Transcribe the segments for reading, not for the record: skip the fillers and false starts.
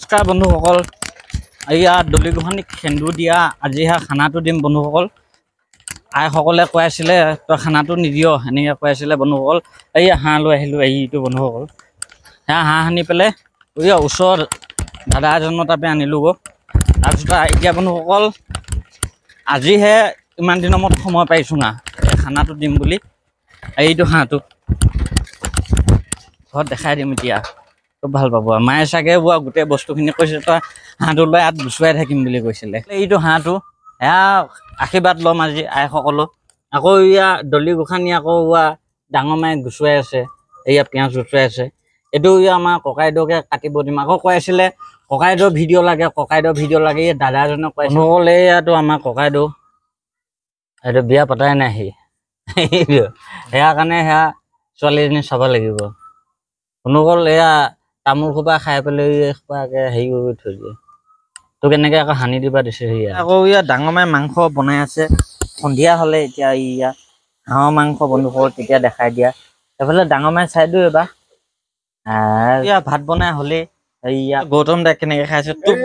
নমস্কাৰ বন্ধুসকল, এয়া দলিগোহানি সেন্দুৰ দিয়া আজি খানাটো দিম বন্ধুসকল। আইসকলে কৈ আছিলে তই খানাটো নিদিয়, এনেকৈ কৈ আছিলে বন্ধুসকল। এই হাঁহ লৈ আহিলোঁ এইটো বন্ধুসকল। সেয়া হাঁহ আনি পেলাই ওচৰৰ দাদা এজনৰ তাপে আনিলোঁ গৈ। তাৰপিছত এতিয়া বন্ধুসকল আজিহে ইমান দিনৰ মূৰত সময় পাইছোঁ না খানাটো দিম বুলি। এইটো হাঁহটো ঘৰত দেখাই দিম এতিয়া, খুব ভাল পাব। মায়ে চাগে গোটেই বস্তুখিনি কৈছে তই হাঁহটো লৈ ইয়াত গুচুৱাই থাকিম বুলি কৈছিলে। এইটো হাঁহটো এয়া আশীৰ্বাদ ল'ম আজি আইসকলো। আকৌ ইয়া দলি গোসাঁনী আকৌ ডাঙৰ মায়ে গুচুৱাই আছে, এয়া পিঁয়াজ গুচুৱাই আছে। এইটো আমাৰ ককাইদেউকে কাটিব দিম। আকৌ কৈ আছিলে ককাইদেউৰ ভিডিঅ' লাগে, ককাইদেউৰ ভিডিঅ' লাগে। এই দাদা এজনক কৈ নহ'লে এইয়াতো আমাৰ ককাইদেউ, এইটো বিয়া পতাই নাই সি। সেয়া কাৰণে সেয়া ছোৱালীজনী চাব লাগিব। বন্ধুসকল এয়া তামোল সোপা খাই পেলাই সোপাকে হেৰি কৰি থৈ দিয়ে। তোক এনেকে আকৌ সানি দিবা দিছে সেয়া। আকৌ ডাঙৰ মায়ে মাংস বনাই আছে। সন্ধিয়া হ'লে এতিয়া হাঁহৰ মাংস বন্ধুসকল তেতিয়া দেখাই দিয়া। এইফালে ডাঙৰ মায়ে চাই দিওঁ এবাৰ। ভাত বনাই হ'লেই গৌতম দাক কেনেকে খাইছে। তোক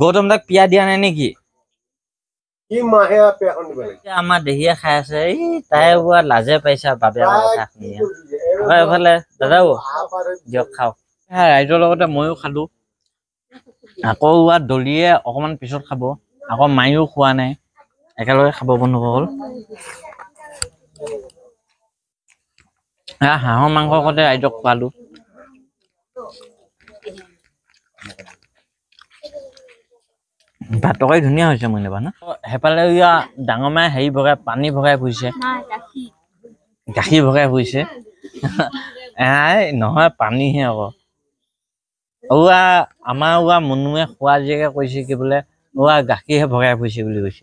গৌতম দাক পিয়া দিয়া নাই নেকি? আমাৰ দেহিয়ে খাই আছে। এই তাই লাজে পাইছে বাপেকৰ কথা শুনি। আকৌ এইফালে দাদাও দিয়ক খাওক। ৰাইজৰ লগতে ময়ো খালো। আকৌ দলিয়ে অকমান পিছত খাব। আকৌ মায়েও খোৱা নাই, একেলগে খাব বন্ধুসকল। হাঁহৰ মাংস সতে ৰাইজক খোৱালো। ভাত তৰকাৰী ধুনীয়া হৈছে মই নেবা ন। সেইফালে ডাঙৰ মায়ে হেৰি ভগাই পানী ভগাই ফুৰিছে, গাখীৰ ভগাই ফুৰিছে। নহয় পানীহে আকৌ। আমাৰ মনুৱে খোৱা জীয়েকে কৈছে কি বোলে গাখীৰহে ভগাই ফুৰিছে বুলি কৈছে।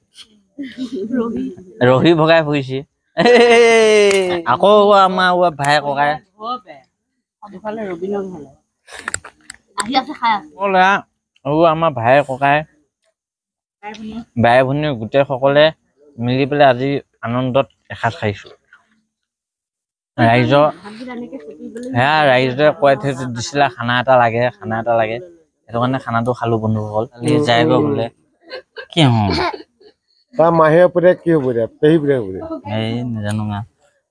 ৰহি ভগাই ফুৰিছে। আকৌ আমাৰ ভাই ককাই আমাৰ ভাই ককাই বাই ভনী গোটেই সকলে মিলি পেলাই আজি আনন্দত এসাঁজ খাইছো। ৰাইজে কৈ থৈ দিছিলে খানা এটা লাগে, খানা এটা লাগে। সেইটো কাৰণে খানাটো খালো বন্ধুসকল। যায়গৈ বোলে কি নাজানো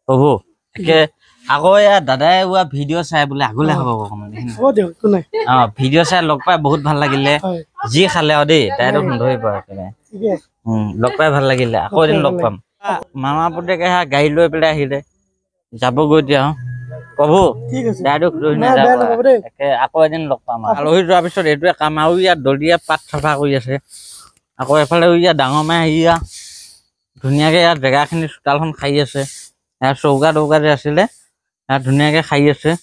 প্ৰভু তাকে। আকৌ দাদাই ভিডিঅ' চাই বোলে আগলে হ'ব অকমান। ভিডিঅ' চাই লগ পাই বহুত ভাল লাগিলে। যি খালে আৰু দেই তাইতো ধৰিব লগ পাই ভাল লাগিলে। আকৌ এদিন লগ পাম। মামা পুতেকে গাড়ী লৈ পেলাই আহিলে, যাবগৈ এতিয়া। প্ৰভু আকৌ এদিন লগ পাম। আলহী যোৱাৰ পিছত এইটোৱে কাম। আৰু দলিয়ে পাত চাফা কৰি আছে। আকৌ এফালে ডাঙৰ মায়ে ধুনীয়াকে জেগাখিনি চোতালখন খাই আছে। চৌকা তৌকা যে আছিলে ধুনীয়াকে খাই আছে।